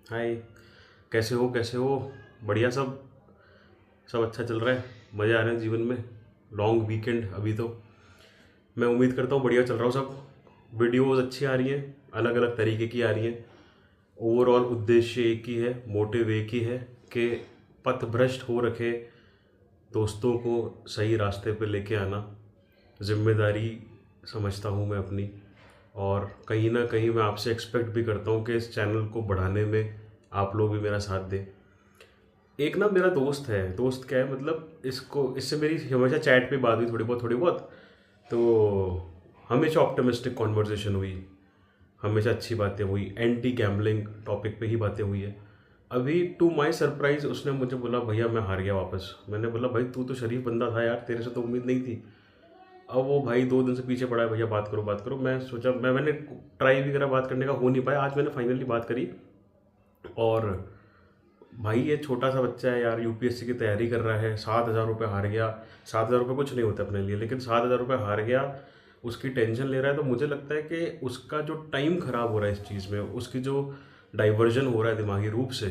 हाय। कैसे हो? बढ़िया सब। सब अच्छा चल रहा है। मज़े आ रहे हैं जीवन में। लॉन्ग वीकेंड अभी तो। मैं उम्मीद करता हूँ बढ़िया चल रहा हूँ सब। वीडियोस अच्छी आ रही हैं, अलग अलग तरीके की आ रही हैं। ओवरऑल उद्देश्य एक ही है, मोटिव एक ही है कि पथभ्रष्ट हो रखे दोस्तों को सही रास्ते पे लेके आना जिम्मेदारी समझता हूँ मैं अपनी। और कहीं ना कहीं मैं आपसे एक्सपेक्ट भी करता हूँ कि इस चैनल को बढ़ाने में आप लोग भी मेरा साथ दें। एक ना मेरा दोस्त है, दोस्त क्या है मतलब, इसको इससे मेरी हमेशा चैट पे बात हुई, थोड़ी बहुत। तो हमेशा ऑप्टिमिस्टिक कॉन्वर्जेशन हुई, हमेशा अच्छी बातें हुई, एंटी गैम्बलिंग टॉपिक पे ही बातें हुई है। अभी टू माय सरप्राइज उसने मुझे बोला भैया मैं हार गया वापस। मैंने बोला भाई तू तो शरीफ बंदा था यार, तेरे से तो उम्मीद नहीं थी। अब वो भाई 2 दिन से पीछे पड़ा है, भैया बात करो बात करो। मैं सोचा मैंने ट्राई भी करा बात करने का, हो नहीं पाया। आज मैंने फाइनली बात करी। और भाई ये छोटा सा बच्चा है यार, यूपीएससी की तैयारी कर रहा है, 7,000 रुपये हार गया। 7,000 रुपये कुछ नहीं होते अपने लिए, लेकिन 7,000 रुपये हार गया। उसकी टेंशन ले रहा है, तो मुझे लगता है कि उसका जो टाइम खराब हो रहा है इस चीज़ में, उसकी जो डाइवर्जन हो रहा है दिमागी रूप से,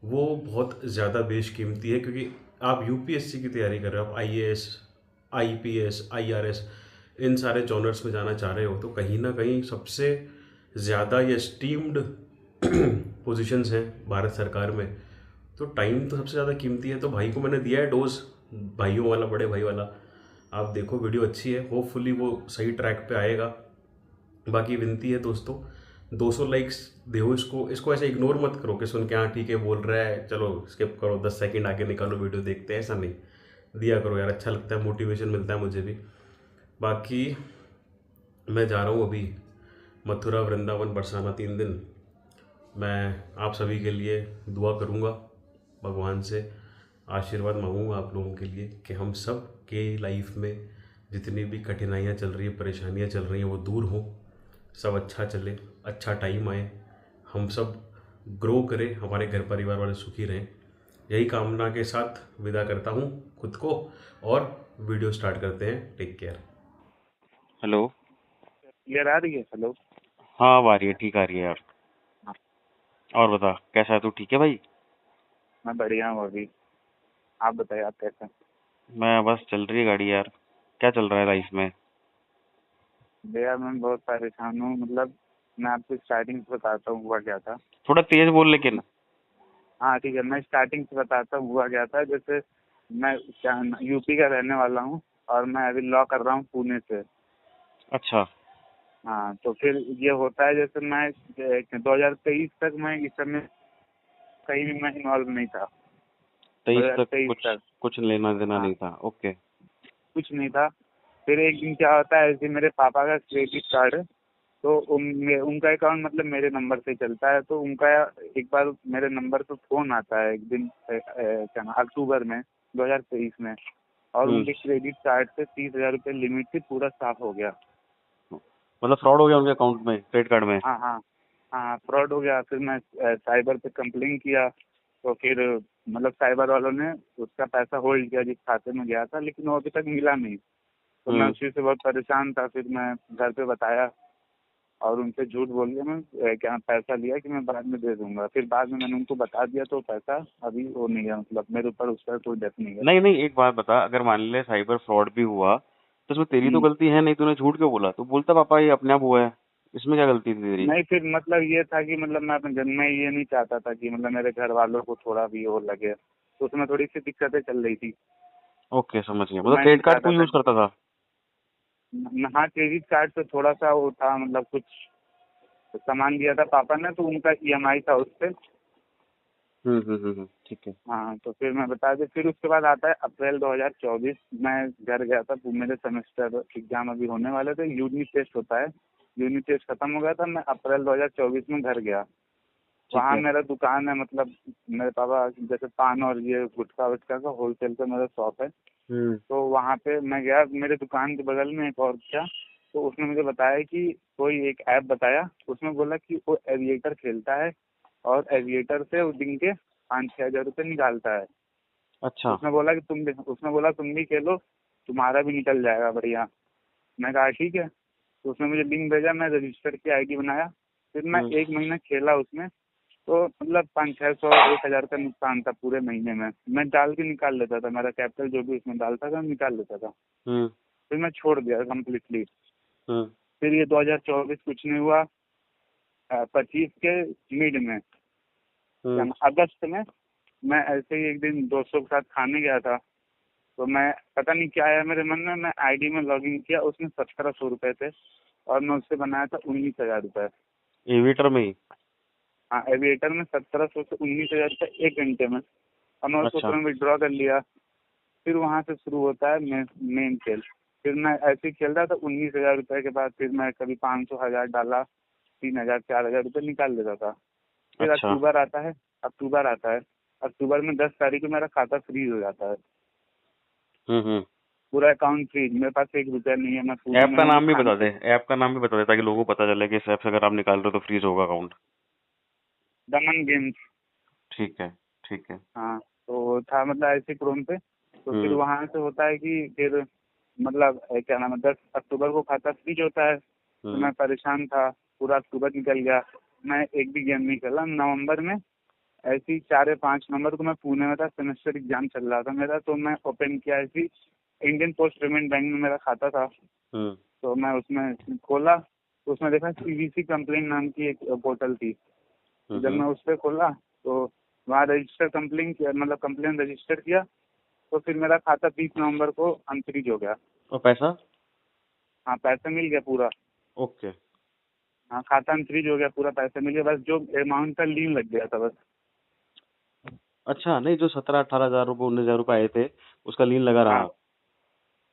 वो बहुत ज़्यादा बेशकीमती है। क्योंकि आप यूपीएससी की तैयारी कर रहे हो, आप आईएएस, आईपीएस, आईआरएस, इन सारे जॉनर्स में जाना चाह रहे हो, तो कहीं ना कहीं सबसे ज़्यादा ये स्टीम्ड पोजीशंस हैं भारत सरकार में। तो टाइम तो सबसे ज़्यादा कीमती है। तो भाई को मैंने दिया है डोज, भाइयों वाला, बड़े भाई वाला। आप देखो वीडियो अच्छी है, होपफुली वो सही ट्रैक पे आएगा। बाकी विनती है दोस्तों, 200 लाइक्स दो इसको। इसको ऐसे इग्नोर मत करो कि सुन के हाँ ठीक है बोल रहा है चलो स्किप करो, 10 सेकंड आगे निकालो वीडियो देखते हैं, ऐसा नहीं। दिया करो यार, अच्छा लगता है, मोटिवेशन मिलता है मुझे भी। बाकी मैं जा रहा हूँ अभी मथुरा वृंदावन बरसाना 3 दिन। मैं आप सभी के लिए दुआ करूँगा, भगवान से आशीर्वाद मांगूंगा आप लोगों के लिए कि हम सब के लाइफ में जितनी भी कठिनाइयाँ चल रही हैं, परेशानियाँ चल रही हैं, वो दूर हों। सब अच्छा चले, अच्छा टाइम आए, हम सब ग्रो करें, हमारे घर परिवार वाले सुखी रहें। यही कामना के साथ विदा करता हूँ खुद को। और वीडियो स्टार्ट करते हैं। Take care. हेलो। क्लियर आ रही है? हेलो। हाँ अब आ रही है, ठीक आ रही है यार। हाँ, और बता कैसा है तू, ठीक है भाई? मैं बढ़िया हूँ अभी। आप बताइए, आप कैसे हैं? मैं बस चल रही है गाड़ी यार। क्या चल रहा है लाइफ में? भैया मैं बहुत परेशान हूँ। मतलब मैं आपको स्टार्टिंग से बताता हूँ हुआ क्या था। थोड़ा तेज बोल लेकिन। हाँ ठीक है, मैं स्टार्टिंग से बताता हूँ हुआ क्या था। जैसे मैं यूपी का रहने वाला हूँ और मैं अभी लॉ कर रहा हूँ पुणे से। अच्छा। हाँ, तो फिर ये होता है जैसे मैं 2023 तक मैं इस समय कहीं भी मैं इन्वॉल्व नहीं था। दो 23 हजार तक तेईस कुछ तक कुछ लेना देना हाँ, नहीं था, ओके। कुछ नहीं था। फिर एक दिन क्या होता है, ऐसे मेरे पापा का क्रेडिट कार्ड है, तो उनका अकाउंट मतलब मेरे नंबर से चलता है। तो उनका एक बार मेरे नंबर पे फोन आता है एक दिन, क्या नाम, अक्टूबर में 2023 में। और हम्म। उनके क्रेडिट कार्ड से 30,000 रुपये लिमिट थी, पूरा साफ हो गया। मतलब फ्रॉड हो गया उनके अकाउंट में, क्रेडिट कार्ड में? हाँ हाँ हाँ, फ्रॉड हो गया। फिर मैं साइबर पे कंप्लेन किया। तो फिर मतलब साइबर वालों ने उसका पैसा होल्ड किया जिस खाते में गया था, लेकिन वो अभी तक मिला नहीं। तो मैं हम्म। उसी से बहुत परेशान था। फिर मैं घर पे बताया और उनसे झूठ बोल के मैं क्या पैसा लिया कि मैं बाद में दे दूंगा। फिर बाद में मैंने उनको बता दिया, तो पैसा अभी वो नहीं है, मतलब मेरे ऊपर उसका कोई डेट नहीं है। नहीं नहीं, एक बात बता, अगर मान ले साइबर फ्रॉड भी हुआ तो उसमें तेरी तो हम्म। गलती है नहीं, तूने झूठ क्यों बोला? तू बोलता पापा ये अपने आप हुआ है, इसमें क्या गलती थी तेरी? नहीं, फिर मतलब ये था कि मतलब मैं अपने जन्म में ये नहीं चाहता था कि मतलब मेरे घर वालों को थोड़ा भी वो लगे, तो उसमें थोड़ी सी दिक्कतें चल रही थी। ओके समझ गया, तो मतलब मैं नहीं क्रेडिट कार्ड चाहता तू था। यूज करता था? हाँ, क्रेडिट कार्ड पे थोड़ा सा वो था, मतलब कुछ सामान दिया था पापा ने, तो उनका ईएमआई था उस पे। ठीक है। हाँ, तो फिर मैं बता दें, फिर उसके बाद आता है अप्रैल 2024। मैं घर गया था, मेरे सेमेस्टर एग्जाम अभी होने वाले थे, यूनिट टेस्ट होता है। यूनिट टेस्ट खत्म हो गया था, मैं अप्रैल 2024 में घर गया। ठीक वहाँ है। मेरा दुकान है, मतलब मेरे पापा जैसे पान और ये गुटखा वुटखा का होलसेल का मेरा शॉप है। हम्म। तो वहाँ पे मैं गया, मेरे दुकान के बगल में एक और था। तो उसने मुझे बताया कि कोई एक ऐप बताया, उसमें बोला कि वो एविएटर खेलता है और एविएटर से वो दिन के 5-6 हज़ार रुपये निकालता है। अच्छा। उसने बोला तुम भी खेलो, तुम्हारा भी निकल जाएगा बढ़िया। मैं कहा ठीक है। तो उसने मुझे लिंक भेजा, मैं रजिस्टर की आईडी बनाया। फिर मैं हम्म। 1 महीना खेला उसमें। तो मतलब 500-600 1,000 का नुकसान था पूरे महीने में। मैं डाल के निकाल लेता था, मेरा कैपिटल जो भी उसमें डालता था निकाल लेता था। हम्म फिर मैं छोड़ दिया कम्प्लीटली। हम्म फिर ये 2024 कुछ नहीं हुआ, 25 के मिड में हम्म अगस्त में मैं ऐसे ही एक दिन दोस्तों के साथ खाने गया था। तो मैं पता नहीं क्या आया मेरे मन में, मैं आईडी में लॉगिन किया, उसमें 1700 रुपए थे और मैं उससे बनाया था 19,000 रुपए। एविएटर में ही? हाँ, एविएटर में 1700 से 19,000 रुपये 1 घंटे में, और मैं उसको अच्छा तुरंत विड्रॉ कर लिया। फिर वहाँ से शुरू होता है मेन खेल। फिर मैं ऐसे ही खेल रहा था, 19,000 रुपये के बाद फिर मैं कभी 500 1000 डाला, 3,000 4,000 रुपये निकाल लेता था। फिर अच्छा अक्टूबर आता है। अक्टूबर में 10 तारीख को मेरा खाता फ्रीज हो जाता है, हम्म। पूरा अकाउंट फ्रीज, मेरे पास 1 रुपया नहीं है। मैं पुणे ऐप में का हूँ नाम भी बता दे, ऐप का नाम भी बता दे ताकि लोगों को पता चले कि इस ऐप से अगर आप निकाल रहे हो तो फ्रीज होगा अकाउंट। दमन गेम्स। ठीक है ठीक है। हाँ, तो था मतलब ऐसे क्रोम पे। तो फिर हम्म वहाँ से होता है कि फिर मतलब क्या नाम है, 10 अक्टूबर को खाता फ्रीज होता है। तो हम्म मैं परेशान था, पूरा अक्टूबर निकल गया, मैं एक भी गेम नहीं खेला। नवंबर में ऐसे ही 4 या 5 नवंबर को मैं पुणे में था, सेमेस्टर एग्जाम चल रहा था मेरा। तो मैं ओपन किया ऐसी, इंडियन पोस्ट पेमेंट बैंक में मेरा खाता था। हम्म तो मैं उसमें खोला, तो उसमें देखा सीवीसी कंप्लेन नाम की एक पोर्टल थी। जब हम्म। मैं उस पर खोला तो वहाँ रजिस्टर कंप्लेन किया, मतलब कंप्लेन रजिस्टर किया। तो फिर मेरा खाता 30 नवंबर को अनफ्रीज हो गया। और पैसा? हाँ, पैसा मिल गया पूरा। ओके। हाँ, खाता अनफ्रीज हो गया, पूरा पैसा मिल गया, बस जो अमाउंट था लीन लग गया था बस। अच्छा, नहीं जो 17-18 हजार रुपये 19 हजार रुपये आए थे उसका लीन लगा हाँ, रहा?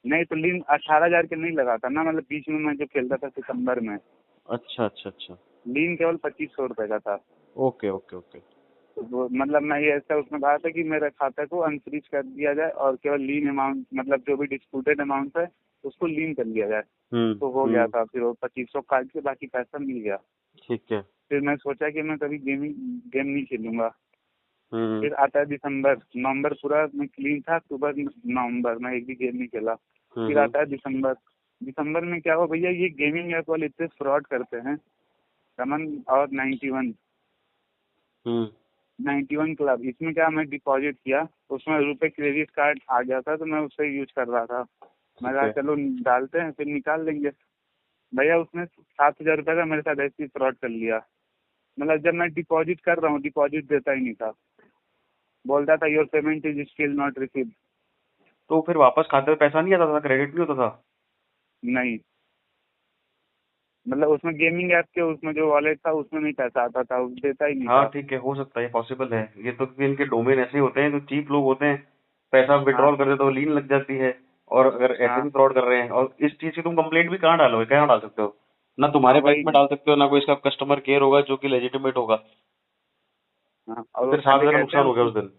नहीं तो लीन 18,000 के नहीं लगा था ना, मतलब बीच में मैं जो खेलता था सितंबर में, अच्छा अच्छा अच्छा। लीन केवल 2500 रुपए का था। Okay okay okay. तो वो मतलब मैं ये ऐसा उसमें कहा था कि मेरे खाते को अनफ्रीज कर दिया जाए और केवल लीन अमाउंट, मतलब जो भी डिस्प्यूटेड अमाउंट है उसको लीन कर लिया जाए। तो हो गया था, फिर वो 2500 काट के बाकी पैसा मिल गया। ठीक है। फिर मैं सोचा कि मैं कभी गेम नहीं खेलूंगा। हम्म फिर आता है दिसंबर, नवंबर पूरा मैं क्लीन था, अक्टूबर नवंबर में एक भी गेम नहीं खेला। फिर हम्म आता है दिसंबर। दिसंबर में क्या हुआ भैया, ये गेमिंग ऐप वाले इतने फ्रॉड करते हैं। रमन और 91 क्लब, इसमें क्या, मैं डिपॉजिट किया, उसमें रुपए क्रेडिट कार्ड आ गया था, तो मैं उससे यूज कर रहा था। मैं कहा ठीक है। चलो डालते हैं फिर निकाल लेंगे। भैया उसने 7,000 रुपये का मेरे साथ ऐसे ही फ्रॉड कर लिया। मतलब जब मैं डिपॉजिट कर रहा हूँ, डिपॉजिट देता ही नहीं था, बोलता था your payment is still not received. तो फिर वापस खाते में पैसा नहीं आता था, क्रेडिट नहीं होता था? नहीं, मतलब उसमें गेमिंग ऐप के उसमें जो वॉलेट था उसमें नहीं पैसा आता था, वो देता ही नहीं हाँ था। ठीक है, हो सकता है, पॉसिबल है ये तो, क्योंकि इनके डोमेन ऐसे होते हैं जो चीप लोग होते हैं, पैसा हाँ विड्रॉल कर देते हो लीन लग जाती है। और अगर ऐसे हाँ भी फ्रॉड कर रहे हैं, और इस चीज की तुम कंप्लेंट भी कहाँ डालोगे, कहाँ डाल सकते हो? ना हाँ तुम्हारे बैंक वही। में डाल सकते हो, ना कोई इसका कस्टमर केयर होगा जो कि लेजिटिमेट होगा। हाँ, तो और वो फिर सात साले हजार का कहते हैं नुकसान हो गया उसमें। उस दिन।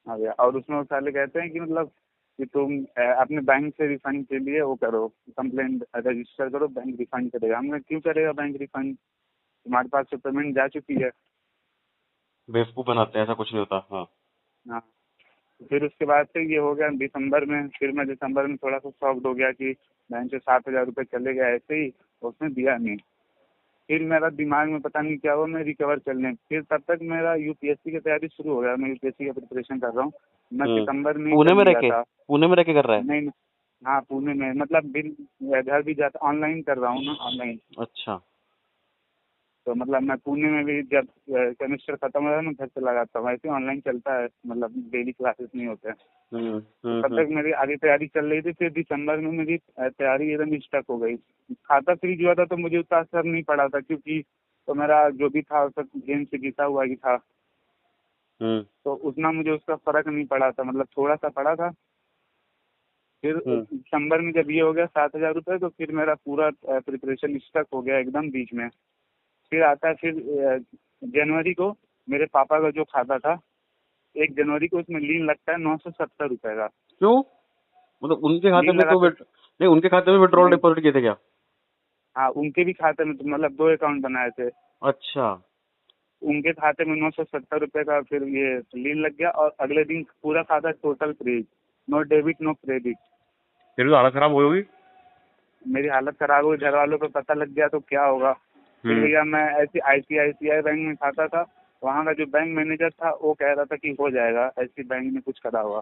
हाँ भैया, और उसमें वो साले कहते हैं कि मतलब कि तुम अपने बैंक से रिफंड के लिए वो करो, कंप्लेंट रजिस्टर करो, बैंक रिफंड करेगा। हमने क्यों करेगा बैंक रिफंड, तुम्हारे पास तो पेमेंट जा चुकी है। बेवकूफ बनाते हैं, ऐसा कुछ नहीं होता। हाँ। हाँ, फिर उसके बाद से ये हो गया दिसंबर में। फिर मैं दिसंबर में थोड़ा सा शॉक्ड हो गया कि बैंक से 7,000 रुपये चले गए ऐसे ही, उसने दिया नहीं। फिर मेरा दिमाग में पता नहीं क्या हुआ, मैं रिकवर करने, फिर तब तक मेरा यूपीएससी की तैयारी शुरू हो गया, मैं यूपीएससी का प्रिपरेशन कर रहा हूँ। मैं सितंबर में ही पुणे कर में रह लिया के, था। पुणे में रह के कर रहा है? नहीं, हाँ पुणे में, मतलब बिल घर भी जाता, ऑनलाइन कर रहा हूँ ना, ऑनलाइन। अच्छा। तो मतलब मैं पुणे में भी जब सेमेस्टर खत्म हो रहा है मैं घर चला जाता हूँ, ऐसे ऑनलाइन चलता है, मतलब डेली क्लासेस नहीं होते हैं। तो तब तक मेरी आधी तैयारी चल रही थी। फिर दिसंबर में मेरी तैयारी एकदम स्टक हो गई। खाता फ्रीज हुआ था तो मुझे उतना असर नहीं पड़ा था, क्योंकि तो मेरा जो भी था सब गेम से जीता हुआ ही था, हम्म तो उतना मुझे उसका फर्क नहीं पड़ा था, मतलब थोड़ा सा पड़ा था। फिर हम्म दिसंबर में जब ये हो गया 7,000 रुपये, तो फिर मेरा पूरा प्रिपरेशन स्टक हो गया एकदम बीच में। फिर आता है, फिर जनवरी को मेरे पापा का जो खाता था, 1 जनवरी को उसमें लीन लगता है 970 रुपये का। क्यों? मतलब उनके खाते लीन में लगा तो तो नहीं, उनके खाते में विड्रॉल नहीं, डिपॉजिट किए थे क्या? हाँ उनके भी खाते में, तो मतलब 2 अकाउंट बनाए थे। अच्छा। उनके खाते में 970 रुपये का फिर ये लीन लग गया, और अगले दिन पूरा खाता total freeze, no debit no credit. फिर तो हालत खराब हुई होगी। मेरी हालत खराब हुई, घर वालों को पता लग गया तो क्या होगा। फिर हम्म भैया मैं ऐसे आईसीआईसीआई बैंक में खाता था, वहाँ का जो बैंक मैनेजर था वो कह रहा था कि हो जाएगा, ऐसी बैंक ने कुछ करा हुआ।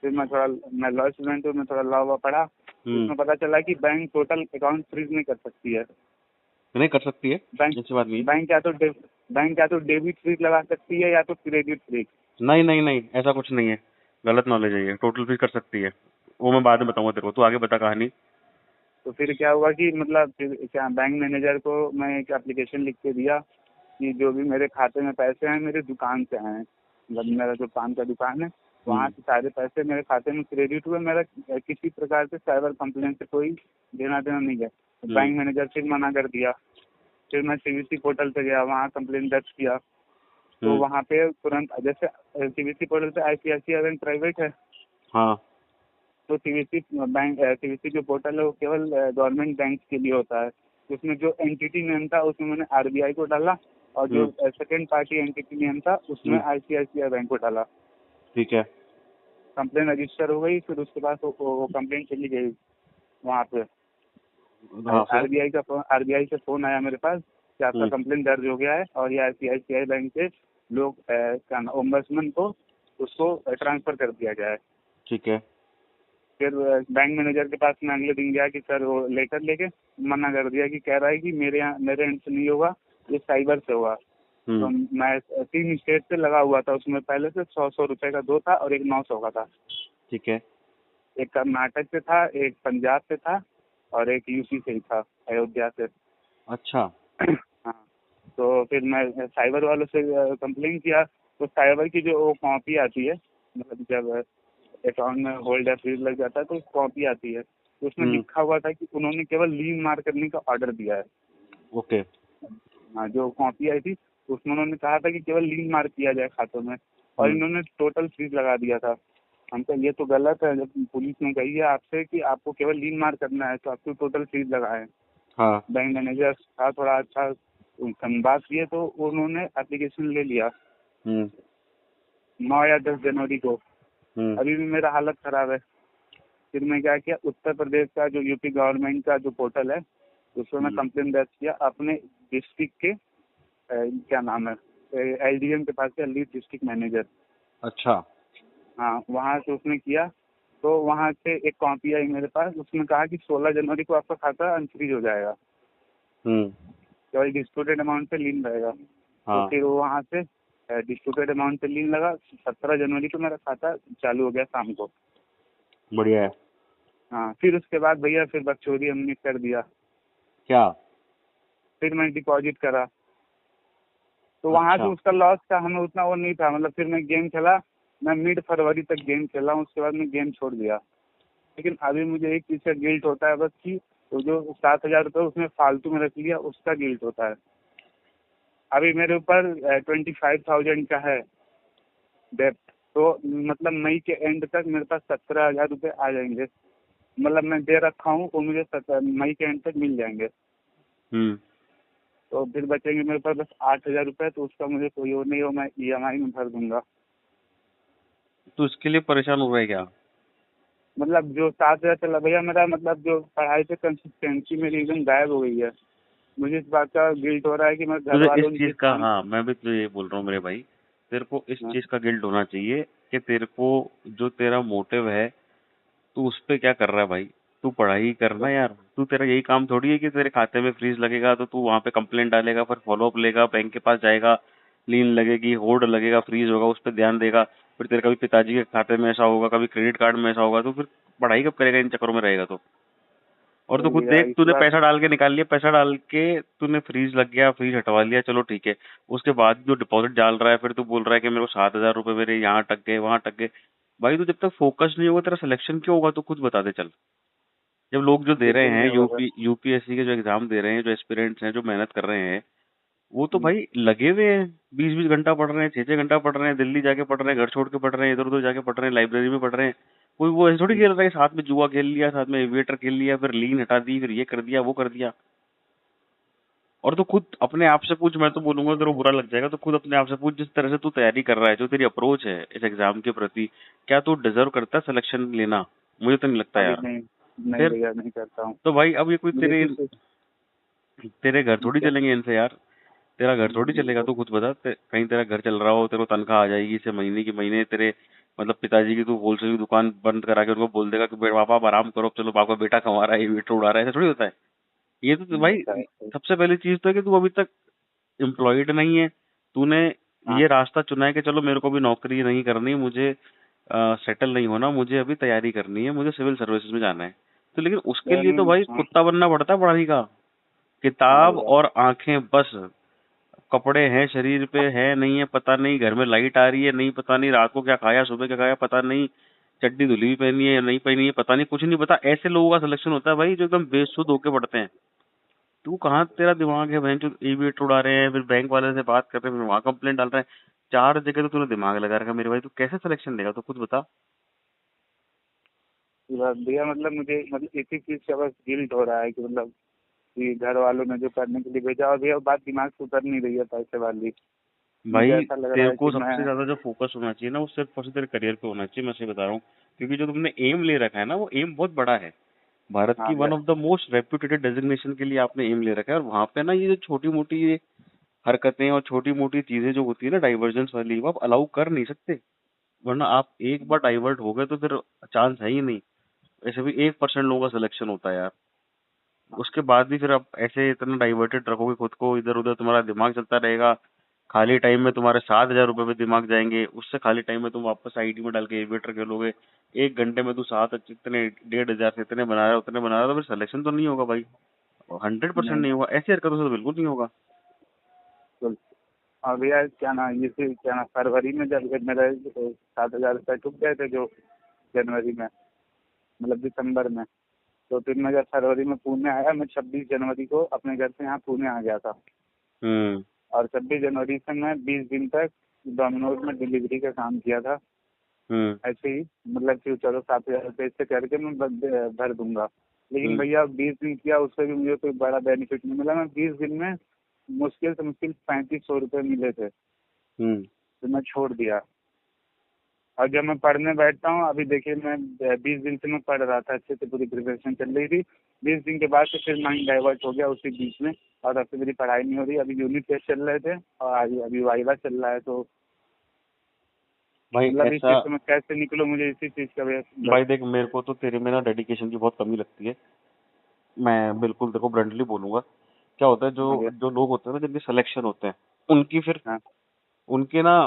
फिर मैं लॉ स्टूडेंट हूँ, मैं थोड़ा लॉ वॉ पढ़ा, उसमें पता चला कि बैंक टोटल अकाउंट फ्रीज नहीं कर सकती है। नहीं कर सकती है, बैंक ऐसी बात नहीं है। बैंक या तो डेबिट फ्रीज लगा सकती है या तो क्रेडिट फ्रीज। नहीं नहीं नहीं, ऐसा कुछ नहीं है, गलत नॉलेज है ये। टोटल फ्रीज कर सकती है, वो मैं बाद में बताऊंगा तेरे को, तू आगे बता कहानी। तो फिर क्या हुआ कि मतलब फिर क्या बैंक मैनेजर को मैं एक एप्लीकेशन लिख के दिया कि जो भी मेरे खाते में पैसे हैं मेरे दुकान से हैं, मतलब मेरा जो पान का दुकान है वहाँ से सारे पैसे मेरे खाते में क्रेडिट हुए, मेरा किसी प्रकार से साइबर कंप्लेन से कोई देना देना नहीं है। तो बैंक मैनेजर फिर मना कर दिया। फिर मैं सीवीसी पोर्टल पे गया, वहाँ कंप्लेन दर्ज किया। तो वहाँ पे तुरंत, जैसे सीवीसी पोर्टल पे आईसीआईसीआई बैंक प्राइवेट है, हाँ। तो सीवीसी जो पोर्टल है वो केवल गवर्नमेंट बैंक के लिए होता है। उसमें जो एंटिटी नेम था उसमें मैंने आरबीआई को डाला, और जो सेकंड पार्टी एंटिटी नेम था उसमें आईसीआईसीआई बैंक को डाला। ठीक है। कंप्लेन रजिस्टर हो गई, फिर उसके बाद वो कंप्लेन चली गई वहाँ पे। हाँ, फिर? आरबीआई से फोन आया मेरे पास कि आपका कंप्लेन दर्ज हो गया है और ये आईसीआईसीआई बैंक के लोग ओम्बड्समैन को उसको ट्रांसफर कर दिया गया है। ठीक है। फिर बैंक मैनेजर के पास मैं अगले दिन गया कि सर वो लेटर लेके मना कर दिया, कि कह रहा है कि मेरे एंड से नहीं होगा, ये साइबर से होगा। तो मैं 3 स्टेट से लगा हुआ था, उसमें पहले से 100 रुपए का 2 था और एक 900 का था। ठीक है। एक कर्नाटक से था, एक पंजाब से था और एक यूपी से ही था, अयोध्या से। अच्छा। हाँ, तो फिर मैं साइबर वालों से कंप्लेन किया, तो साइबर की जो वो कॉपी आती है, मतलब जब अकाउंट में होल्ड या फ्रीज लग जाता है तो कॉपी आती है, तो उसमें लिखा हुआ था कि उन्होंने केवल लीन मार करने का ऑर्डर दिया है। ओके। हाँ, जो कॉपी आई थी उसमें उन्होंने कहा था कि केवल लीन मार किया जाए खातों में, और इन्होंने टोटल फ्रीज लगा दिया था। हम कहा ये तो गलत है, जब पुलिस ने कही है आपसे कि आपको केवल लीन मार करना है तो आपको टोटल फ्रीज लगाए। हाँ। बैंक मैनेजर था थोड़ा अच्छा, बात किए तो उन्होंने एप्लीकेशन ले लिया 9 या 10 जनवरी को। अभी भी मेरा हालत खराब है। फिर मैं क्या किया, उत्तर प्रदेश का जो यूपी गवर्नमेंट का जो पोर्टल है उसमें मैं कंप्लेन दर्ज किया अपने डिस्ट्रिक्ट के क्या नाम है, एलडीएम के पास, लीड डिस्ट्रिक्ट मैनेजर। अच्छा। हाँ, वहाँ से उसने किया, तो वहाँ से एक कॉपी आई मेरे पास, उसमें कहा कि 16 जनवरी को आपका खाता अनफ्रीज हो जाएगा, केवल डिस्प्यूटेड अमाउंट पे लीन रहेगा। तो फिर वो वहाँ से डिस्प्यूटेड अमाउंट पे लीन लगा। 17 जनवरी को मेरा खाता चालू हो गया शाम को। बढ़िया है। हाँ, फिर उसके बाद भैया फिर बकचोदी हमने कर दिया। क्या? फिर मैं डिपॉजिट करा, तो वहाँ से उसका लॉस था, हमें उतना वो नहीं था। मतलब फिर मैं गेम खेला, मैं मिड फरवरी तक गेम खेला, उसके बाद मैं गेम छोड़ दिया। लेकिन अभी मुझे एक चीज़ का गिल्ट होता है बस, कि तो जो 7,000 रुपये उसने फालतू में रख लिया उसका गिल्ट होता है। अभी मेरे ऊपर 25,000 का है डेप्ट, तो मतलब मई के एंड तक मेरे पास 17,000 रुपये आ जाएंगे। मतलब मैं दे रखा हूँ, वो मुझे मई के एंड तक मिल जाएंगे। तो फिर बचेंगे मेरे पास बस 8,000 रुपये, तो उसका मुझे कोई और नहीं हो, मैं ईएमआई में भर दूंगा। तो इसके लिए परेशान हो रहा है क्या? मतलब जो 7,000 चला भैया मेरा, मतलब जो पढ़ाई से कंसिस्टेंसी मेरी एकदम गायब हो गई है। मुझे इस बात का गिल्ट हो रहा है कि मैं घर वालों इस चीज का, हाँ मैं भी तो ये बोल रहा हूँ मेरे भाई, तेरे को इस चीज का गिल्ट होना चाहिए कि तेरे को जो तेरा मोटिव है तू उस पे क्या कर रहा है भाई। तू पढ़ाई करना यार, तू तेरा यही काम थोड़ी है कि तेरे खाते में फ्रीज लगेगा तो तू वहां पे कंप्लेंट डालेगा, फिर फॉलोअप लेगा, बैंक के पास जाएगा, लीन लगेगी, होल्ड लगेगा, फ्रीज होगा, उस पर ध्यान देगा, फिर तेरे कभी पिताजी के खाते में ऐसा होगा, कभी क्रेडिट कार्ड में ऐसा होगा, तो फिर पढ़ाई कब करेगा इन चक्करों में रहेगा तो। और तो खुद देख, तूने पैसा डाल के निकाल लिया, पैसा डाल के तूने फ्रीज लग गया, फ्रीज हटवा लिया, चलो ठीक है। उसके बाद जो डिपॉजिट डाल रहा है, फिर तू बोल रहा है कि मेरे को 7,000 रुपए मेरे यहाँ अटक गए, वहां अटक गए। भाई तू जब तक फोकस नहीं होगा तेरा सिलेक्शन क्यों होगा, तू खुद बता दे चल। जब लोग जो दे रहे हैं यूपीएससी के जो एग्जाम दे रहे हैं, जो एस्पिरेंट्स हैं, जो मेहनत कर रहे हैं, वो तो भाई लगे हुए हैं, 20-20 घंटा पढ़ रहे हैं, 6-6 घंटा पढ़ रहे हैं, दिल्ली जाके पढ़ रहे हैं, घर छोड़ के पढ़ रहे हैं, इधर उधर जाके पढ़ रहे हैं, लाइब्रेरी में पढ़ रहे हैं। कोई वो ऐसे थोड़ी खेल रहा है, साथ में जुआ खेल लिया, साथ में एविएटर खेल लिया, फिर लीन हटा दी, फिर ये कर दिया, वो कर दिया। और तो खुद अपने आप से पूछ, मैं तो बोलूंगा तेरे को बुरा लग जाएगा, तो खुद अपने आप से पूछ, जिस तरह से तू तैयारी कर रहा है, जो तेरी अप्रोच है इस एग्जाम के प्रति, क्या तू डिजर्व करता है सिलेक्शन लेना? मुझे तो नहीं लगता यार। नहीं भैया, नहीं करता हूँ। तो भाई अब ये कोई तेरे घर थोड़ी चलेंगे इनसे यार। तेरा घर थोड़ी चलेगा, तू खुद बता। कहीं तेरा घर चल रहा हो, तेरे को तनख्वाह आ जाएगी इसे महीने की महीने, तेरे मतलब पिताजी की तू होलसेल की दुकान बंद करा के उनको बोल देगा कि पापा आप आराम करो, अब चलो आपका बेटा कमा रहा है, ये मीटर उड़ा रहा है, ऐसा थोड़ी होता है। ये तो नहीं भाई होता है ऐसे। सबसे पहली चीज तो है कि तू अभी तक एम्प्लॉयड नहीं है। तूने हाँ ये रास्ता चुना है कि चलो मेरे को भी नौकरी नहीं करनी, मुझे सेटल नहीं होना, मुझे अभी तैयारी करनी है, मुझे सिविल सर्विसेज में जाना है। तो लेकिन उसके लिए तो भाई हाँ कुत्ता बनना पड़ता है पढ़ाई का। हाँ किताब भैया। और आंखें बस। कपड़े हैं शरीर पे, है नहीं है पता नहीं, घर में लाइट आ रही है नहीं पता नहीं, रात को क्या खाया सुबह क्या खाया पता नहीं, चड्डी धुली हुई पहनी है या नहीं पहनी है पता नहीं, कुछ नहीं पता। ऐसे लोगों का सिलेक्शन होता है भाई जो एकदम बेसुध होके पढ़ते हैं। तू कहाँ तेरा दिमाग है बहन, जो एविएटर उड़ा रहे हैं, फिर बैंक वाले से बात कर रहे हैं, फिर वहां कंप्लेंट डाल रहे हैं। चार जगह तो तूने दिमाग लगा रखा है मेरे भाई, तू कैसे सिलेक्शन देगा तो खुद बता। भैया मतलब मुझे मतलब इसी चीज का बस गिल्ट हो रहा है कि मतलब कि घर वालों ने जो करने के लिए भेजा, और भैया बात दिमाग से उतर नहीं रही है पैसे वाली। मुझे भाई ऐसा लग रहा तेरे है को कि मैं। सबसे ज्यादा जो फोकस होना चाहिए ना, वो सिर्फ और सिर्फ तेरे करियर पे होना चाहिए, मैं सही बता रहा हूँ। क्योंकि जो तुमने एम ले रखा है ना, वो एम बहुत बड़ा है। भारत हाँ की वन भैया। Of the most reputed designation के लिए आपने एम ले रखा है, और वहां पे ना ये जो छोटी मोटी ये हरकतें और छोटी मोटी चीजें जो होती है ना डाइवर्जेंस वाली, वो आप अलाउ कर नहीं सकते। वरना आप एक बार डाइवर्ट हो गए तो फिर चांस है ही नहीं। ऐसे भी 1% लोगों का सिलेक्शन होता है यार। उसके बाद भी फिर आप ऐसे इतना डाइवर्टेड रखोगे खुद को, इधर उधर तुम्हारा दिमाग चलता रहेगा। खाली टाइम में तुम्हारे 7,000 रुपए पे दिमाग जाएंगे, उससे खाली टाइम में तुम वापस आईटी में डाल के एविएटर खेलोगे। 1 घंटे में तू सात इतने 1,500 से इतने बना रहा है उतने बना रहा है, तो फिर सिलेक्शन तो नहीं होगा भाई। 100% नहीं नहीं होगा, ऐसी हरकतों से तो बिल्कुल नहीं होगा। बिल्कुल। और भैया क्या ना ये फिर क्या ना फरवरी में जब जब मेरे 7,000 रुपये टूट गए थे जो जनवरी में, मतलब दिसंबर में। तो फिर मैं जब फरवरी में पुणे आया, मैं 26 जनवरी को अपने घर से यहाँ पुणे आ गया था। हम्म। और 26 जनवरी से मैं 20 दिन तक डोमिनोज में डिलीवरी का काम किया था। हम्म। ऐसे ही मतलब कि चलो 7,000 रुपये इससे करके मैं भर दूंगा। लेकिन हम्म। भैया 20 दिन किया, उससे भी मुझे कोई बड़ा बेनिफिट नहीं मिला। मैं 20 दिन में मुश्किल से मुश्किल 3500 रुपये मिले थे, हम्म। तो मैं छोड़ दिया। और जब मैं पढ़ने बैठता हूँ, अभी देखिए मैं 20 दिन से मैं पढ़ रहा था, अच्छे से पूरी प्रिपरेशन चल रही थी। 20 दिन के बाद से फिर माइंड डाइवर्ट हो गया उसी बीच में, और अब से मेरी पढ़ाई नहीं हो रही। अभी यूनिट टेस्ट चल रहे थे और अभी वाइवा चल रहा है, तो भाई मतलब इस ऐसा। चीज से मैं कैसे निकलूँ, मुझे इसी चीज का बस। भाई देख, मेरे को तो तेरे में ना डेडिकेशन की बहुत कमी लगती है। मैं बिल्कुल तेरे को ब्लंटली बोलूंगा। क्या होता है, जो हाँ भैया। जो लोग होते हैं ना जिनके सिलेक्शन होते हैं, उनकी फिर हाँ उनके ना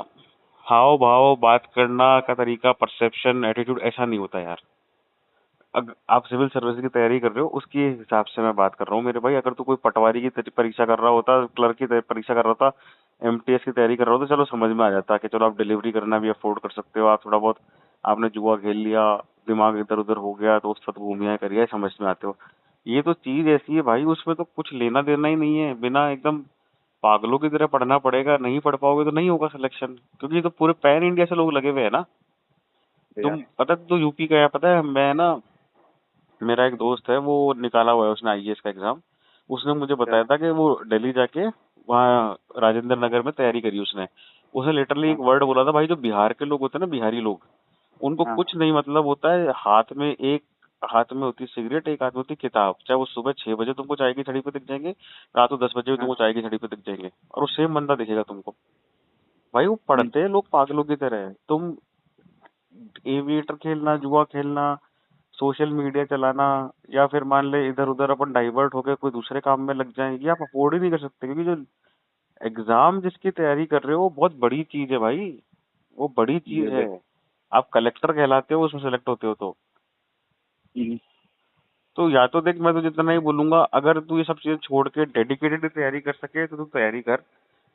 हाव भाव, बात करना का तरीका, परसेप्शन, एटीट्यूड ऐसा नहीं होता यार। अगर आप सिविल सर्विस की तैयारी कर रहे हो, उसके हिसाब से मैं बात कर रहा हूँ मेरे भाई। अगर तू कोई पटवारी की परीक्षा कर रहा होता, क्लर्क की परीक्षा कर रहा होता, एमटीएस की तैयारी कर रहा होता, चलो समझ में आ जाता कि चलो आप डिलीवरी करना भी अफोर्ड कर सकते हो, आप थोड़ा बहुत आपने जुआ खेल लिया, दिमाग इधर उधर हो गया, दोस्त साथ घूम आए करिए, समझ में आते हो। ये तो चीज ऐसी है भाई, उसमें तो कुछ लेना देना ही नहीं है, बिना एकदम पागलों की तरह पढ़ना पड़ेगा। नहीं पढ़ पाओगे तो नहीं होगा सिलेक्शन, क्योंकि ये तो पूरे पैन इंडिया से लोग लगे हुए हैं ना। भैया। तुम पता है, तो यूपी का है पता है। मैं ना, मेरा एक दोस्त है, वो निकाला हुआ है उसने आईएएस का एग्जाम। उसने मुझे अच्छा। बताया था कि वो दिल्ली जाके वहाँ राजेंद्र नगर में तैयारी करी उसने। उसने लिटरली एक हाँ वर्ड बोला था भाई, जो बिहार के लोग होते हैं ना, बिहारी लोग, उनको हाँ कुछ नहीं मतलब होता है। हाथ में होती है सिगरेट, एक हाथ में होती है किताब। चाहे वो सुबह 6 बजे तुमको चाय की छड़ी पे दिख जाएंगे, रात को 10 बजे भी हाँ। तुमको चाय की छड़ी पे दिख जाएंगे, और वो सेम बंदा दिखेगा तुमको। भाई वो हम्म। पढ़ते हैं लोग पागलों की तरह है। तुम एविएटर खेलना, जुआ खेलना, सोशल मीडिया चलाना, या फिर मान ले इधर उधर अपन डाइवर्ट होकर कोई दूसरे काम में लग जाएं, ये आप अफोर्ड ही नहीं कर सकते। क्योंकि जो एग्जाम जिसकी तैयारी कर रहे हो वो बहुत बड़ी चीज है भाई, वो बड़ी जी चीज है। भैया। आप कलेक्टर कहलाते हो उसमें सेलेक्ट होते हो हम्म। तो या तो देख, मैं तो जितना ही बोलूंगा, अगर तू ये सब चीजें छोड़ के डेडिकेटेड तैयारी कर सके तो तू तैयारी कर।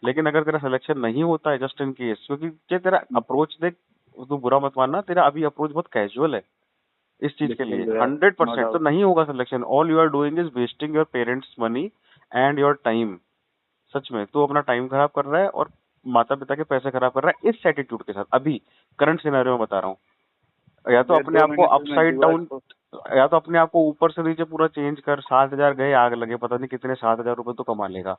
लेकिन अगर तेरा सिलेक्शन नहीं होता है, जस्ट इन केस, क्योंकि क्या तेरा अप्रोच देख, तू बुरा मत मानना, तेरा अभी अप्रोच बहुत कैजुअल है इस चीज के बिल्कुल लिए। भैया। हंड्रेड नो परसेंट तो डाउट। नहीं होगा selection. All you are doing is wasting your parents money and your time. सच में तू अपना टाइम खराब कर रहा है और माता पिता के पैसे खराब कर रहा है इस एटीट्यूड के साथ। अभी करंट सिनेरियो में बता रहा हूँ। या तो भैया अपने आप को 2 मिनट में मैं अपसाइड जुआ डाउन, को। या तो अपने आप को ऊपर से नीचे पूरा चेंज कर। 7,000 गए, आग लगे, पता नहीं कितने 7,000 रुपए तो कमा लेगा।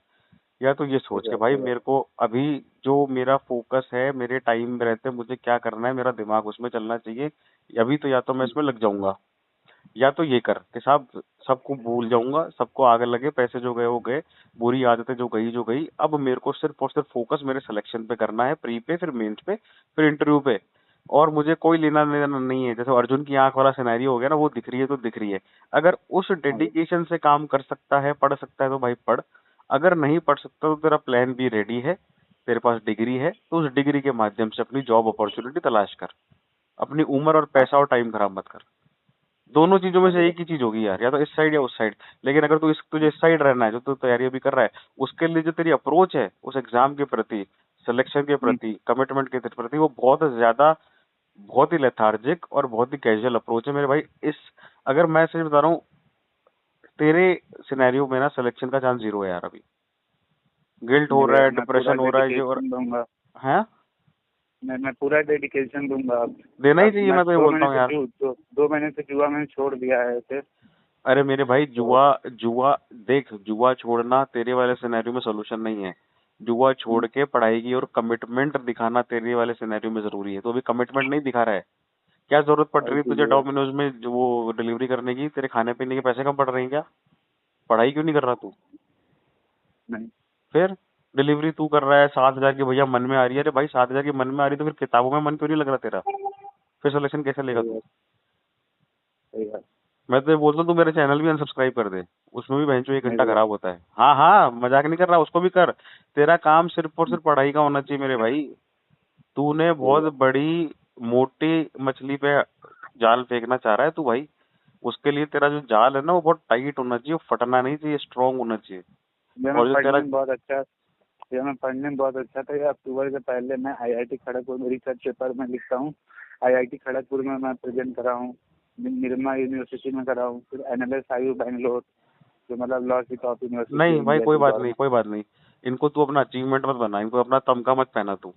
या तो ये सोच के भैया भाई, भैया। मेरे को अभी जो मेरा फोकस है, मेरे टाइम में रहते मुझे क्या करना है, मेरा दिमाग उसमें चलना चाहिए। अभी तो या तो मैं इसमें लग जाऊंगा, या तो ये कर कि साहब सबको भूल जाऊंगा, सबको आगे लगे, पैसे जो गए वो गए, बुरी आदतें जो गई। अब मेरे को सिर्फ और सिर्फ फोकस मेरे सिलेक्शन पे करना है, प्री पे, फिर मेंस पे, फिर इंटरव्यू पे। और मुझे कोई लेना देना नहीं है। जैसे अर्जुन की आंख वाला सिनेरियो हो गया ना, वो दिख रही है तो दिख रही है। अगर उस हाँ भाई। डेडिकेशन से काम कर सकता है, पढ़ सकता है तो भाई पढ़। अगर नहीं पढ़ सकता तो तेरा प्लान बी रेडी है, तेरे पास डिग्री है तो उस डिग्री के माध्यम से अपनी जॉब अपॉर्चुनिटी तलाश कर। अपनी उम्र और हाँ पैसा और टाइम खराब मत कर। दोनों चीजों में हाँ से भैया। एक ही चीज होगी यार, या तो इस साइड या उस साइड। लेकिन अगर तुझे इस साइड रहना है, जो तू तैयारी अभी कर रहा है, उसके लिए जो तेरी अप्रोच है उस एग्जाम के प्रति, सिलेक्शन के हम्म, प्रति, कमिटमेंट के प्रति, वो बहुत ज्यादा, बहुत ही लेथार्जिक और बहुत ही कैजुअल अप्रोच है मेरे भाई। इस अगर मैं सच बता रहा हूँ, तेरे सिनेरियो में ना सिलेक्शन का चांस जीरो है यार अभी। गिल्ट हो नहीं रहा भैया, है, मैं पूरा डिप्रेशन हो रहा है, ये और डेडिकेशन दूंगा। है। मैं पूरा डेडिकेशन दूंगा अब। देना ही अब चाहिए, मैं मैं तो ये दो बोलता महीने हूँ से यार। 2 महीने से जुआ मैंने छोड़ दिया है ऐसे। अरे मेरे भाई, तो जुआ जुआ देख, जुआ छोड़ना तेरे वाले सिनेरियो में सोल्यूशन नहीं है। जुआ छोड़ हम्म, के पढ़ाई की और कमिटमेंट दिखाना तेरे वाले सिनेरियो में जरूरी है। तो अभी कमिटमेंट नहीं दिखा रहा है। क्या जरूरत पड़ और रही है तुझे इसीलिए डोमिनोज में जो वो डिलीवरी करने की? तेरे खाने पीने के पैसे कम पड़ रहे हैं क्या? पढ़ाई क्यों नहीं कर रहा तू? नहीं। फिर डिलीवरी तू कर रहा है 7,000 की, भैया मन में आ रही है। अरे भाई 7,000 की मन में आ रही तो फिर किताबों में मन क्यों नहीं लग रहा तेरा? फिर सिलेक्शन कैसे लेगा सही तू? बात। सही बात। मैं तो ये बोलता हूँ तू मेरे चैनल भी अनसब्सक्राइब कर दे। उसमें भी बहनचोद 1 घंटा नहीं खराब होता है। हाँ हाँ, मजाक नहीं कर रहा, उसको भी कर। तेरा काम सिर्फ और सिर्फ पढ़ाई का होना चाहिए मेरे भाई। तूने भैया। बहुत बड़ी मोटी मछली पे जाल फेंकना चाह रहा है तू भाई। उसके लिए तेरा जो जाल है ना, वो बहुत टाइट होना चाहिए, फटना नहीं चाहिए, स्ट्रांग होना चाहिए। भैया मैं और जो पढ़ने तेरा में बहुत अच्छा भैया मैं पढ़ने में बहुत अच्छा था। ये अक्टूबर से पहले मैं आईआईटी खड़गपुर में रिसर्च पेपर में लिखता हूँ। आईआईटी खड़गपुर में मैं प्रेजेंट करा हूँ। निर्मा यूनिवर्सिटी में करा हूँ। फिर एनएलएस आयु बैंगलोर, जो मतलब लॉ की टॉप यूनिवर्सिटी है नहीं भाई, इंडिया कोई की बात नहीं, गवर्नमेंट। कोई बात नहीं। इनको तू अपना अचीवमेंट मत बना, इनको अपना तमगा मत पहना तू।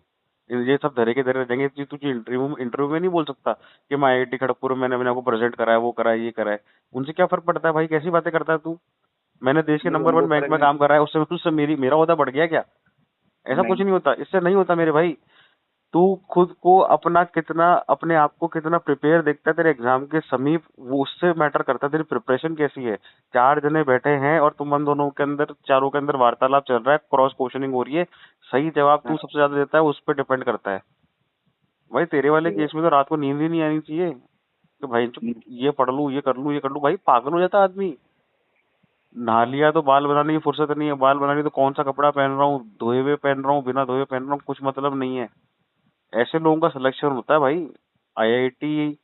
ये सब धरे के धरे रह जाएंगे। तुझे इंटरव्यू में नहीं बोल सकता कि मैं आईआईटी खड़गपुर में मैंने मैंने आपको प्रेजेंट करा है, वो करा है, ये करा है। उनसे क्या फर्क पड़ता है भाई? कैसी बातें करता है तू? मैंने देश के नहीं, नंबर उनको 1 बैंक फर्क में नहीं। काम करा है, उससे उससे मेरा ओहदा बढ़ गया क्या? ऐसा कुछ नहीं। नहीं होता, इससे नहीं होता मेरे भाई। तू खुद को अपना कितना, अपने आप को कितना प्रिपेयर देखता है तेरे एग्जाम के समीप, वो उससे मैटर करता है तेरी प्रिपरेशन कैसी है। 4 जने बैठे हैं और तुम उन दोनों के अंदर, चारों के अंदर वार्तालाप चल रहा है, क्रॉस क्वेश्चनिंग हो रही है। सही जवाब तू हाँ। सबसे ज्यादा देता है, उस पर डिपेंड करता है। भाई तेरे वाले भैया। केस में तो रात को नींद ही नहीं आनी चाहिए कि भाई ये पढ़ लूं, ये कर लूं, ये कर लूं। भाई पागल हो जाता है आदमी। नहा लिया तो बाल बनाने की फुर्सत नहीं है, बाल बनानी तो कौन सा कपड़ा पहन रहा हूँ, धोए हुए पहन रहा हूँ, बिना धोए पहन रहा हूँ, कुछ मतलब नहीं है। ऐसे लोगों का सिलेक्शन होता है भाई। आईआईटी,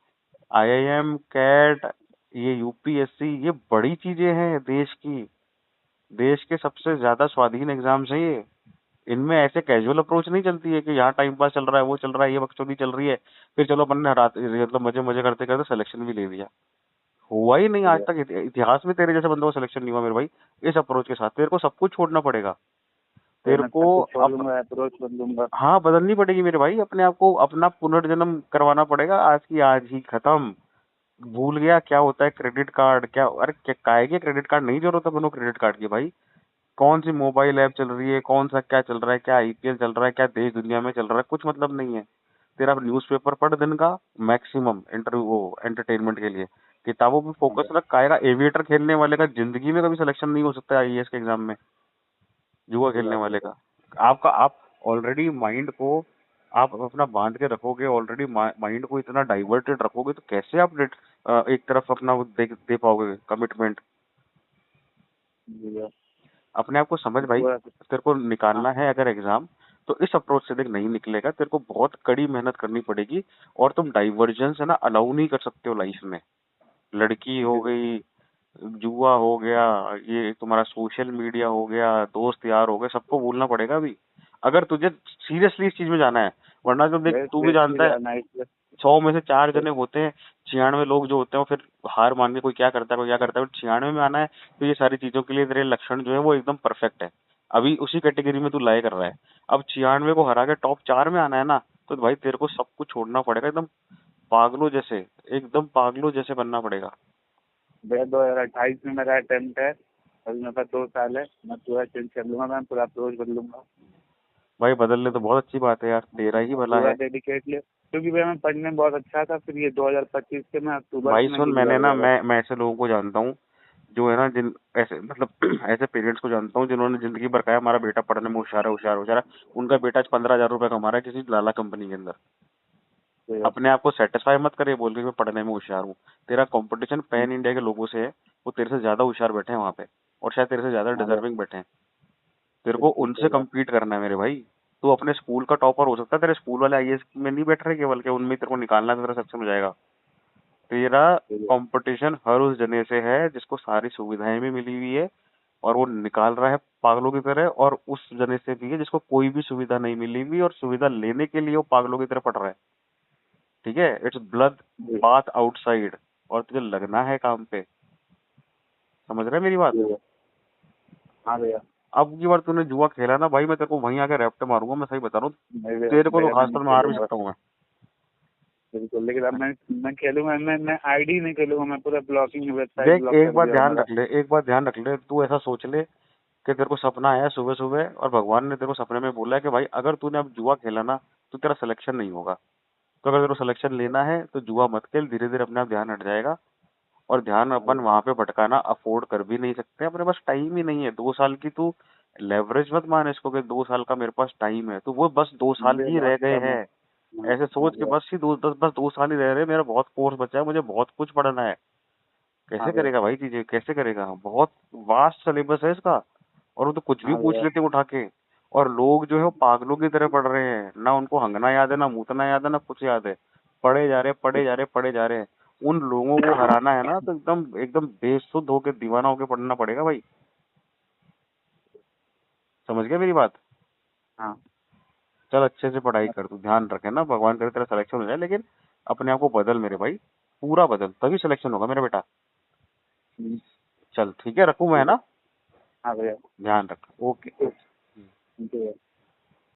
आईआईएम, कैट, ये यूपीएससी, ये बड़ी चीजें हैं देश की। देश के सबसे ज्यादा स्वाधीन एग्जाम्स हैं ये। इनमें ऐसे कैजुअल अप्रोच नहीं चलती है कि यहाँ टाइम पास चल रहा है, वो चल रहा है, ये बकचोदी चल रही है, फिर चलो अपन ने रात मतलब मजे मजे करते करते सिलेक्शन भी ले लिया। हुआ ही नहीं आज भैया तक, इतिहास में तेरे जैसे बंदों का सिलेक्शन नहीं हुआ मेरे भाई। इस अप्रोच के साथ तेरे को सब कुछ छोड़ना पड़ेगा। भैया तेरे मैं को सब कुछ छोड़ अब, दूंगा, अप्रोच बदलूंगा। हाँ, बदलनी पड़ेगी मेरे भाई। अपने आप को अपना पुनर्जन्म करवाना पड़ेगा, आज की आज ही खत्म। भूल गया क्या होता है क्रेडिट कार्ड? क्या, अरे क्या काहे के क्रेडिट कार्ड? नहीं जरूरत है बनो क्रेडिट कार्ड की भाई। कौन सी मोबाइल ऐप चल रही है, कौन सा क्या चल रहा है, क्या आईपीएल चल रहा है, क्या देश दुनिया में चल रहा है, कुछ मतलब नहीं है। तेरा न्यूज़पेपर पढ़ दिन का, मैक्सिमम इंटरव्यू वो एंटरटेनमेंट के लिए। किताबों पे हाँ फोकस भैया। रख। काहेगा एविएटर खेलने वाले का जिंदगी में कभी सिलेक्शन नहीं हो सकता आईएएस के एग्जाम में, जुआ सही खेलने बात वाले है। का। आप ऑलरेडी माइंड को आप अपना बांध के रखोगे, ऑलरेडी माइंड को इतना डाइवर्टेड रखोगे, तो कैसे आप एक तरफ अपना वो दे पाओगे कमिटमेंट? भैया अपने आप को समझ भाई। पूरा। तेरे को हाँ। निकालना है अगर एग्जाम, तो इस अप्रोच से देख नहीं निकलेगा। तेरे को बहुत कड़ी मेहनत करनी पड़ेगी। और तुम डाइवर्जेंस है ना अलाउ नहीं कर सकते हो लाइफ में। लड़की हो भैया। गई, जुआ हो गया, ये तुम्हारा सोशल मीडिया हो गया, दोस्त यार हो गए, सबको भूलना पड़ेगा अभी, अगर तुझे सीरियसली इस चीज में जाना है। वरना तो देख, भैया तू भी स्ट्रेस नहीं जानता है, जाना है इसलिए। 100 में से 4 जने होते हैं, 96 लोग जो होते हैं वो फिर हार मान के कोई क्या करता है, कोई क्या करता है। 96 में आना है तो ये सारी चीजों के लिए तेरे लक्षण जो है वो एकदम परफेक्ट है। अभी उसी कैटेगरी में तू लाए कर रहा है। अब 96 को हरा के टॉप 4 में आना है ना, तो भाई तेरे को सब कुछ छोड़ना पड़ेगा, एकदम पागलों जैसे, एकदम पागलों जैसे बनना पड़ेगा। भैया 2028 में मेरा अटेम्प्ट है। अभी मेरे पास 2 साल है। मैं पूरा चेंज कर लूंगा। मैं पूरा अप्रोच बदलूंगा। भाई बदल ले तो बहुत अच्छी बात है यार, तेरा ही भला पूरा है। डेडिकेट ले, क्योंकि भैया मैं पढ़ने में बहुत अच्छा था। फिर ये 2025 के मैं अक्टूबर भाई से मैं सुन, लूज मैंने लग ना गया बस। मैं ऐसे लोगों को जानता हूँ जो है ना, जिन ऐसे मतलब ऐसे पेरेंट्स को जानता हूँ जिन्होंने जिंदगी भर कहा हमारा बेटा पढ़ने में होशियार है, होशियार होशियार है, उनका बेटा आज 15,000 रुपए कमा रहा है किसी लाला कंपनी के अंदर। सही बात। अपने आप को सेटिस्फाई मत करे बोल के मैं पढ़ने में होशियार हूँ। तेरा कंपटीशन पैन इंडिया के लोगों से है, वो तेरे से ज्यादा होशियार बैठे हैं वहां पे, और शायद तेरे से ज्यादा हाँ भैया, डिजर्विंग बैठे हैं। तेरे को बिल्कुल उनसे सही बात। कम्पीट करना है मेरे भाई। तू अपने स्कूल का टॉपर हो सकता है, तेरे स्कूल वाले आईएएस में नहीं बैठ रहे केवल के उनमें तेरे को निकालना है तो तेरा सक्षम हो जाएगा। तेरा सही बात। कंपटीशन हर उस जने से है जिसको सारी सुविधाएं भी मिली हुई है और वो निकाल रहा है पागलों की तरह, और उस जने से भी है जिसको कोई भी सुविधा नहीं मिली हुई और सुविधा लेने के लिए वो पागलों की तरह पड़ रहा है। ठीक है, इट्स ब्लड जी, बाथ आउटसाइड, और तुझे लगना है काम पे। समझ रहा है मेरी बात? जी भैया। हाँ भैया। अब की बार तूने जुआ खेला ना भाई, मैं तेरे को वहीं आके रैप्टे मारूंगा, मैं सही बता रहा हूँ। नहीं भैया, तेरे को तो भैया मैं घास नहीं पर मार भी खेलूंगा। सकता हूँ मैं। बिल्कुल, लेकिन अब मैं खेलूंगा, मैं आईडी नहीं खेलूंगा, मैं पूरा ब्लॉकिंग वेबसाइट देख, ब्लॉक एक कर बात दिया ध्यान मेरा। रख ले, एक बात ध्यान रख ले, तू ऐसा सोच ले कि तेरे को सपना आया सुबह सुबह और भगवान ने तेरे को सपने में बोला है कि भाई अगर तूने अब जुआ खेला ना तो तेरा सिलेक्शन नहीं होगा। तो अगर तेरे को सिलेक्शन लेना है तो जुआ मत खेल, धीरे धीरे अपने आप ध्यान हट जाएगा। और ध्यान अपन वहां पे भटकाना अफोर्ड कर भी नहीं सकते, अपने पास टाइम ही नहीं है 2 साल की। तू लेवरेज मत मान इसको कि 2 साल का मेरे पास टाइम है, तो वो बस 2 साल भैया ही रह बहुत गए कम है। हैं। हाँ, ऐसे हाँ सोच के भैया। बस ही बस 2 साल ही रह रहे हैं, मेरा बहुत कोर्स बचा है, मुझे बहुत कुछ पढ़ना है। हाँ कैसे भैया। करेगा भाई चीजें, कैसे करेगा? बहुत वास्ट सिलेबस है इसका, और वो तो कुछ भी हाँ पूछ भैया। लेते हैं उठा के। और लोग जो है वो पागलों की तरह पढ़ रहे हैं, ना उनको हंगना याद है, ना मूतना याद है, ना कुछ याद है। पढ़े जा रहे, पढ़े जा रहे, पढ़े जा रहे हैं। उन लोगों को हराना है ना तो एकदम एकदम बेसुध होके दीवाना होके पढ़ना पड़ेगा भाई। समझ गया मेरी बात? हाँ। चल अच्छे से पढ़ाई कर, तू ध्यान रखे ना, भगवान करे तेरा सिलेक्शन हो जाए, लेकिन अपने आप को बदल मेरे भाई, पूरा बदल, तभी सिलेक्शन होगा मेरा बेटा। हम्म, चल ठीक है, रखूं मैं, है ठीक है। ना? हाँ भैया। ध्यान रख, ओके। ठीक है।